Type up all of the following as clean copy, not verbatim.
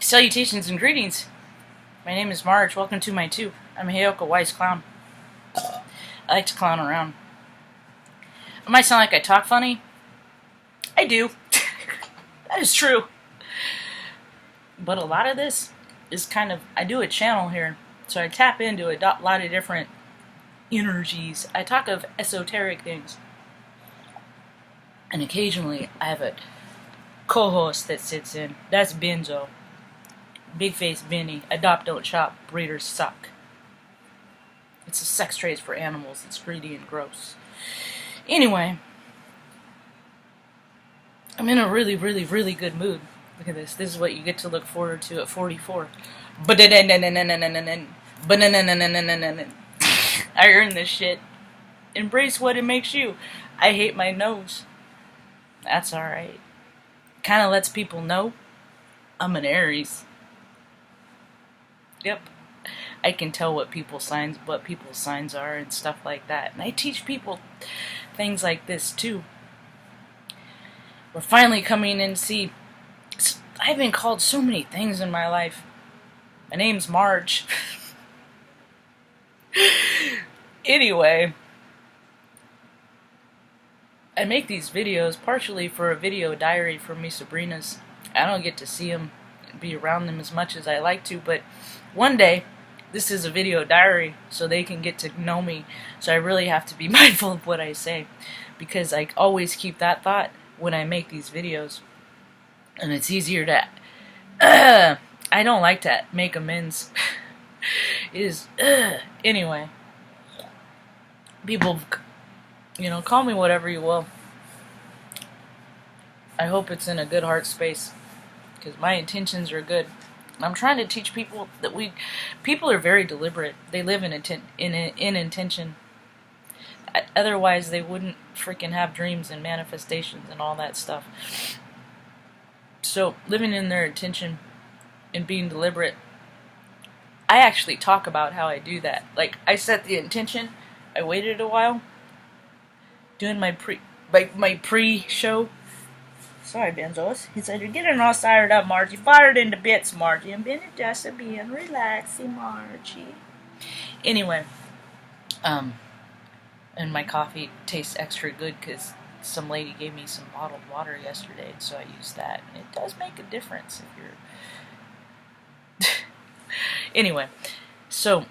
Salutations and greetings. My name is Marge. Welcome to my tube. I'm a Heyoka Wise Clown. I like to clown around. It might sound like I talk funny. I do. That is true. But a lot of this is kind of... I do a channel here, so I tap into a lot of different energies. I talk of esoteric things. And occasionally I have a co-host that sits in. That's Benzo. Big face Benny. Adopt, don't shop. Breeders suck. It's a sex trade for animals. It's greedy and gross. Anyway, I'm in a really, really, really good mood. Look at this. This is what you get to look forward to at 44. I earned this shit. Embrace what it makes you. I hate my nose. That's alright. Kind of lets people know I'm an Aries. Yep. I can tell what people's signs are and stuff like that. And I teach people things like this too. We're finally coming in to see. I've been called so many things in my life. My name's Marge. Anyway, I make these videos partially for a video diary for me Sabrinas. I don't get to see them and be around them as much as I like to, but one day, this is a video diary so they can get to know me. So I really have to be mindful of what I say, because I always keep that thought when I make these videos. And it's easier to... I don't like to make amends. Anyway. People, call me whatever you will. I hope it's in a good heart space, because my intentions are good. I'm trying to teach people that people are very deliberate. They live in intention. Otherwise, they wouldn't freaking have dreams and manifestations and all that stuff. So, living in their intention and being deliberate. I actually talk about how I do that. Like, I set the intention. I waited a while, doing my pre-show. Sorry, Benzos. He said, "You're getting all fired up, Margie. Fired into bits, Margie. I'm being just being relaxing, Margie." Anyway, and my coffee tastes extra good because some lady gave me some bottled water yesterday, and so I used that. And it does make a difference if you're... Anyway, so...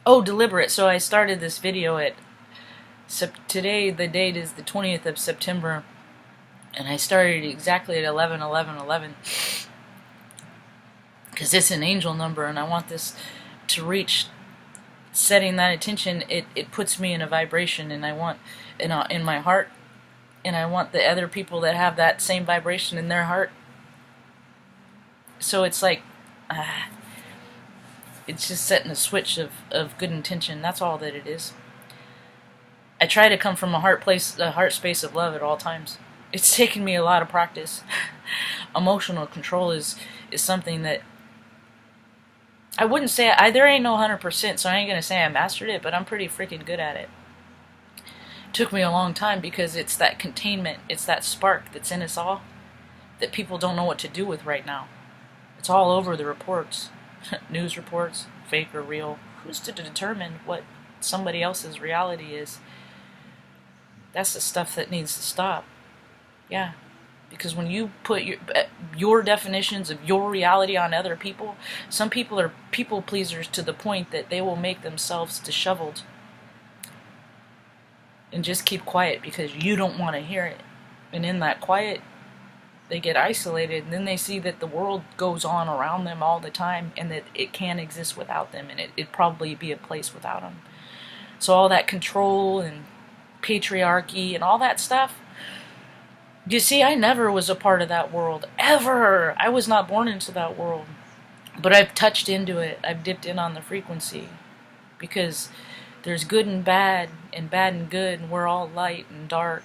Oh, deliberate. So I started this video at... Today, the date is the 20th of September, and I started exactly at 11/11/11, because it's an angel number, and I want this to reach, setting that intention, it puts me in a vibration, and I want, in my heart, and I want the other people that have that same vibration in their heart. So it's like, it's just setting a switch of good intention. That's all that it is. I try to come from a heart space of love at all times. It's taken me a lot of practice. Emotional control is something that I wouldn't say there ain't no 100%, so I ain't gonna say I mastered it, but I'm pretty freaking good at it. It took me a long time because it's that containment, it's that spark that's in us all that people don't know what to do with right now. It's all over the reports, news reports, fake or real. Who's to determine what somebody else's reality is? That's the stuff that needs to stop. Yeah. Because when you put your definitions of your reality on other people, some people are people pleasers to the point that they will make themselves disheveled and just keep quiet because you don't want to hear it. And in that quiet, they get isolated, and then they see that the world goes on around them all the time, and that it can't exist without them, and it'd probably be a place without them. So all that control and patriarchy and all that stuff, you see, I never was a part of that world, ever. I was not born into that world, but I've touched into it. I've dipped in on the frequency, because there's good and bad and good, and we're all light and dark.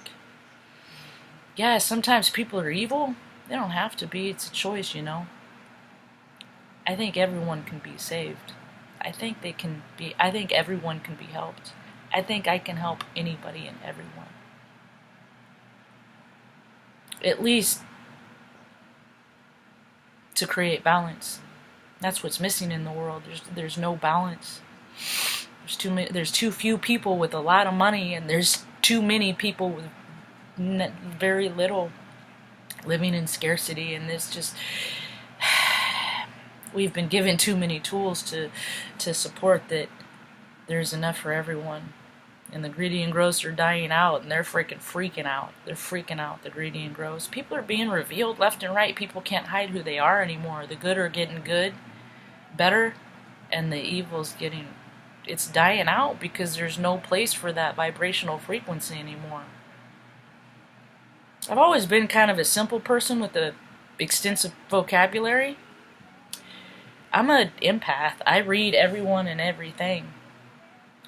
Yeah, sometimes people are evil. They don't have to be. It's a choice, I think everyone can be saved. I think everyone can be helped. I think I can help anybody and everyone. At least to create balance. That's what's missing in the world. There's no balance. There's too few people with a lot of money, and there's too many people with very little, living in scarcity. And this just, we've been given too many tools to support that there's enough for everyone. And the greedy and gross are dying out, and they're freaking out. They're freaking out, the greedy and gross. People are being revealed left and right. People can't hide who they are anymore. The good are getting good, better, and the evil's it's dying out because there's no place for that vibrational frequency anymore. I've always been kind of a simple person with a extensive vocabulary. I'm an empath. I read everyone and everything.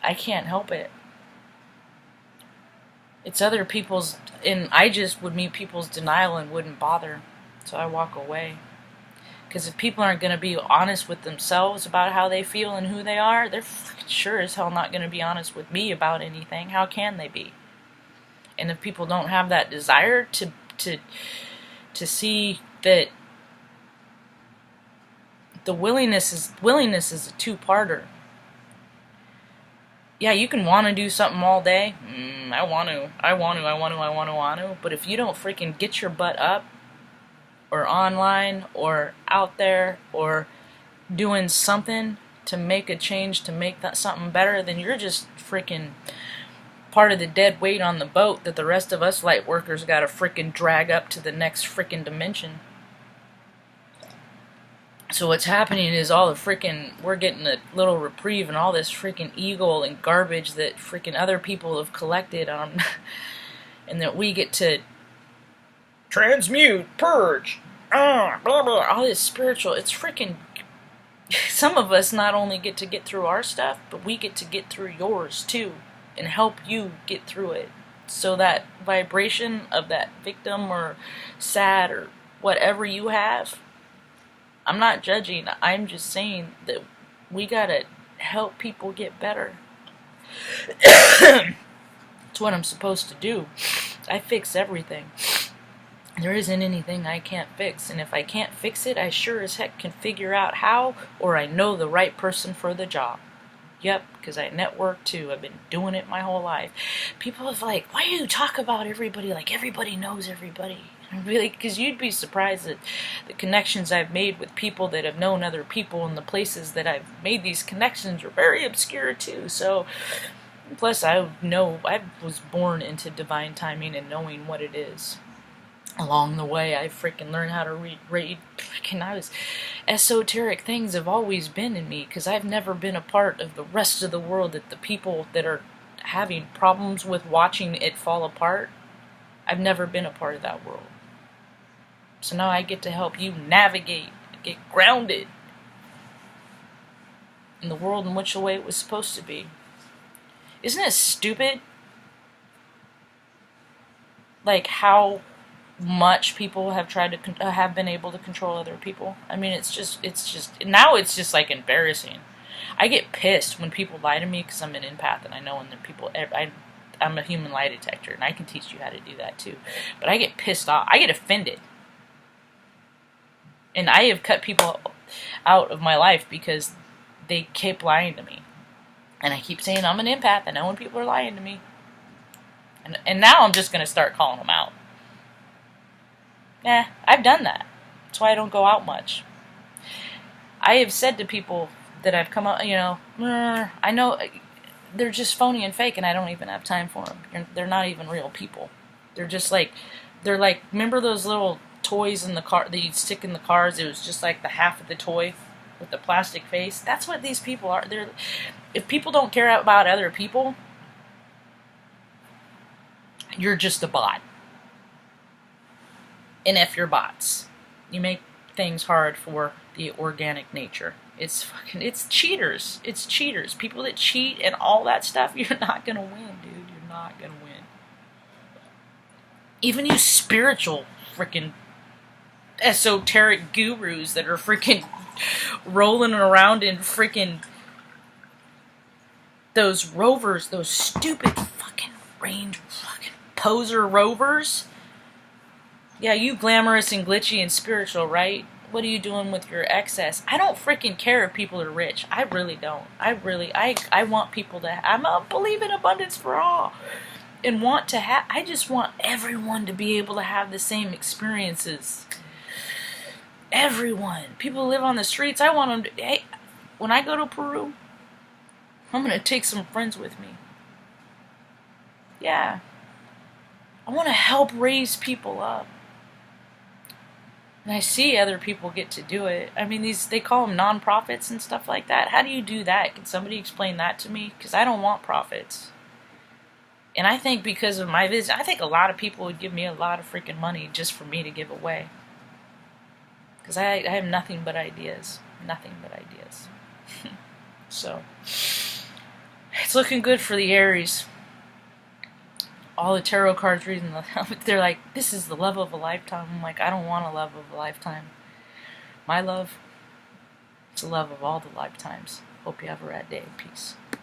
I can't help it. It's other people's, and I just would meet people's denial and wouldn't bother. So I walk away. Because if people aren't going to be honest with themselves about how they feel and who they are, they're sure as hell not going to be honest with me about anything. How can they be? And if people don't have that desire to see that the willingness is a two-parter. Yeah, you can want to do something all day. I want to. But if you don't freaking get your butt up, or online, or out there, or doing something to make a change, to make that something better, then you're just freaking part of the dead weight on the boat that the rest of us light workers gotta freaking drag up to the next freaking dimension. So what's happening is we're getting a little reprieve and all this freaking ego and garbage that freaking other people have collected on, and that we get to transmute, purge, blah, blah, all this spiritual. It's freaking, some of us not only get to get through our stuff, but we get to get through yours too, and help you get through it. So that vibration of that victim or sad or whatever you have, I'm not judging, I'm just saying that we gotta help people get better. It's what I'm supposed to do. I fix everything. There isn't anything I can't fix, and if I can't fix it, I sure as heck can figure out how, or I know the right person for the job. Yep, because I network too. I've been doing it my whole life. People have like, why do you talk about everybody like everybody knows everybody? And really, because you'd be surprised at the connections I've made with people that have known other people, and the places that I've made these connections are very obscure too. So, plus I was born into divine timing and knowing what it is. Along the way, I freaking learned how to read. Esoteric things have always been in me, because I've never been a part of the rest of the world, that the people that are having problems with watching it fall apart, I've never been a part of that world. So now I get to help you navigate, get grounded in the world in which the way it was supposed to be. Isn't it stupid? Like how much people have tried to have been able to control other people. I mean, it's just now it's just like embarrassing. I get pissed when people lie to me because I'm an empath, and I know when the people I'm a human lie detector, and I can teach you how to do that too. But I get pissed off. I get offended, and I have cut people out of my life because they keep lying to me, and I keep saying I'm an empath. I know when people are lying to me, and now I'm just gonna start calling them out. I've done that. That's why I don't go out much. I have said to people that I've come out, I know they're just phony and fake, and I don't even have time for them. They're not even real people. They're like, remember those little toys in the car that you'd stick in the cars? It was just like the half of the toy with the plastic face. That's what these people are. If people don't care about other people, you're just a bot. And if you're bots, you make things hard for the organic nature. It's cheaters. It's cheaters. People that cheat and all that stuff, you're not gonna win, dude. You're not gonna win. Even you spiritual freaking esoteric gurus that are freaking rolling around in freaking those rovers, those stupid fucking poser rovers. Yeah, you glamorous and glitchy and spiritual, right? what are you doing with your excess? I don't freaking care if people are rich. I really don't. I want people to, I believe in abundance for all. And want to have, I just want everyone to be able to have the same experiences. Everyone. People who live on the streets, I want them to, hey, when I go to Peru, I'm going to take some friends with me. Yeah. I want to help raise people up. And I see other people get to do it. I mean, they call them non-profits and stuff like that. How do you do that? Can somebody explain that to me? Because I don't want profits. And I think because of my vision, I think a lot of people would give me a lot of freaking money just for me to give away. Because I have nothing but ideas. Nothing but ideas. So, it's looking good for the Aries. All the tarot cards reading, they're like, this is the love of a lifetime. I'm like, I don't want a love of a lifetime. My love, it's a love of all the lifetimes. Hope you have a rad day. Peace.